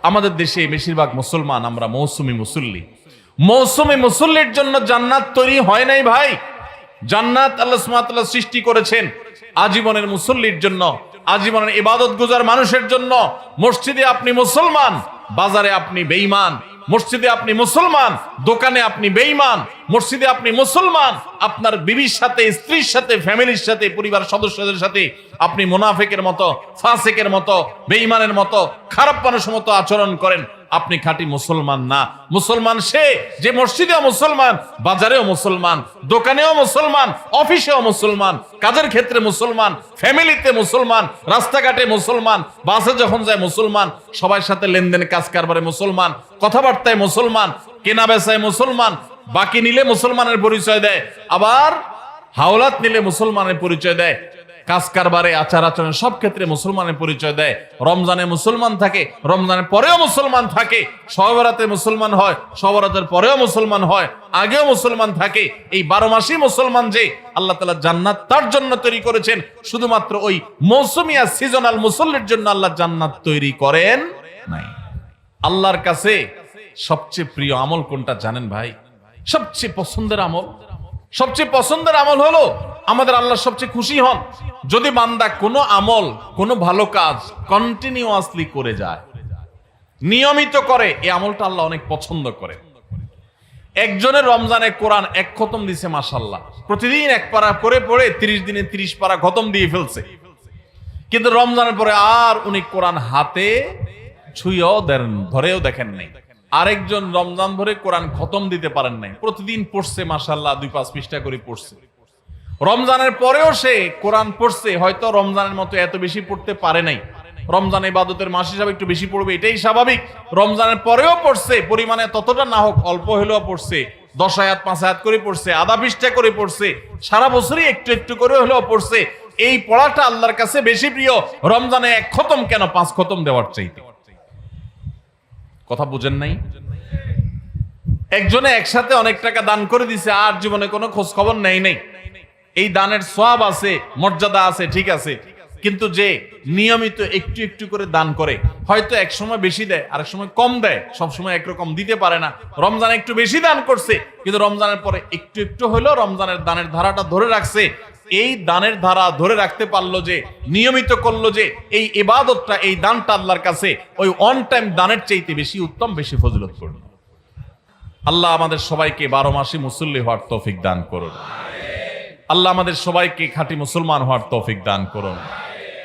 আমাদের দেশে বেশিরভাগ মুসলমান আমরা মৌসুমী মুসল্লি। মৌসুমী মুসল্লির জন্য জান্নাত তৈরি হয় নাই ভাই। জান্নাত আল্লাহ সুবহানাহু ওয়া তাআলা সৃষ্টি করেছেন আজীবনের মুসল্লির জন্য, আজীবনের ইবাদত গুজার মানুষের জন্য। মসজিদে আপনি মুসলমান, বাজারে আপনি বেঈমান। মসজিদে আপনি মুসলমান, দোকানে আপনি বেঈমান। মসজিদে আপনি মুসলমান, আপনার বিবির সাথে, স্ত্রীর সাথে, ফ্যামিলির সাথে, পরিবার সদস্যদের সাথে আপনি মুনাফিকের মতো, ফাসিকের মতো, বেঈমানের মতো, খারাপ মানুষের মতো আচরণ করেন। আপনি খাঁটি মুসলমান না। মুসলমান সে যে মসজিদেও মুসলমান, বাজারেও মুসলমান, দোকানেও মুসলমান, অফিসেও মুসলমান, কাজের ক্ষেত্রে মুসলমান, ফ্যামিলিতে মুসলমান, রাস্তাঘাটে মুসলমান, বাসে যখন যায় মুসলমান, সবার সাথে লেনদেন কাজ কারবারে মুসলমান, কথাবার্তায় মুসলমান, কেনা বেচায় মুসলমান, বাকি নিলে মুসলমানের পরিচয় দেয়, আবার হাওলাত নিলে মুসলমানের পরিচয় দেয়, কাজ কারবারে আচার আচরণ সব ক্ষেত্রে মুসলমানের পরিচয় দেয়। রমজানে মুসলমান থাকে, রমজানের পরেও মুসলমান থাকে, শবে বরাতে মুসলমান হয়, শবে বরাতের পরেও মুসলমান হয়, আগেও মুসলমান থাকে। এই 12 মাসই মুসলমান যে আল্লাহ তাআলা জান্নাত তার জন্য তৈরি করেছেন। শুধুমাত্র ওই মৌসুমিয়া সিজনাল মুসল্লির জন্য আল্লাহ জান্নাত তৈরি করেন নাই। আল্লাহর কাছে সবচেয়ে প্রিয় আমল কোনটা জানেন ভাই? সবচেয়ে পছন্দের আমল, সবচেয়ে পছন্দের আমল হলো আমাদের আল্লাহ সবচেয়ে খুশি হন যদি বান্দা কোনো আমল, কোনো ভালো কাজ কন্টিনিউয়াসলি করে যায়, নিয়মিত করে। এই আমলটা আল্লাহ অনেক পছন্দ করে। একজনের রমজানে কোরআন 1 খতম দিছে, মাশাআল্লাহ, প্রতিদিন 1 পারা করে পড়ে 30 দিনে 30 পারা খতম দিয়ে ফেলছে। কিন্তু রমজানের পরে আর উনি কোরআন হাতে ছুঁয়েও দেন, ধরেও দেখেন নাই। আরেকজন রমজান ভরে কোরআন খতম দিতে পারেন নাই, প্রতিদিন পড়ছে, মাশাআল্লাহ 2-5 পৃষ্ঠা করে পড়ছে। রমজানের পরেও সে কোরআন পড়ছে, হয়তো রমজানের মতো এত বেশি পড়তে পারে নাই। রমজান ইবাদতের মাস হিসাবে একটু বেশি পড়বে, এটাই স্বাভাবিক। রমজানের পরেও পড়ছে, পরিমাণে ততটা না হোক, অল্প হলেও পড়ছে, 10 আয়াত 5 আয়াত করে পড়ছে, আধা পৃষ্ঠা করে পড়ছে, সারা বছরই একটু একটু করে হলেও পড়ছে। এই পড়াটা আল্লাহর কাছে বেশি প্রিয় রমজানে 1 খতম কেন 5 খতম দেওয়ার চাইতে। কথা বুঝেন নাই? একজনে একসাথে অনেক টাকা দান করে দিছে, আর জীবনে কোনো খোঁজ খবর নেই নাই। এই দানের সওয়াব আছে, মর্যাদা আছে, ঠিক আছে, কিন্তু যে নিয়মিত একটু একটু করে দান করে, হয়তো এক সময় বেশি দেয়, আরেক সময় কম দেয়, সব সময় একরকম দিতে পারে না। রমজানে একটু বেশি দান করছে, কিন্তু রমজানের পরে একটু একটু হলেও রমজানের দানের ধারাটা ধরে রাখছে। এই দানের ধারা ধরে রাখতে পারলো যে, নিয়মিত করলো যে, এই ইবাদতটা, এই দানটা আল্লাহর কাছে ওই অন টাইম দানের চাইতে বেশি উত্তম, বেশি ফজিলতপূর্ণ। আল্লাহ আমাদের সবাইকে 12 মাসে মুসল্লি হওয়ার তৌফিক দান করুন। আল্লাহ আমাদের সবাইকে খাঁটি মুসলমান হওয়ার তৌফিক দান করুন।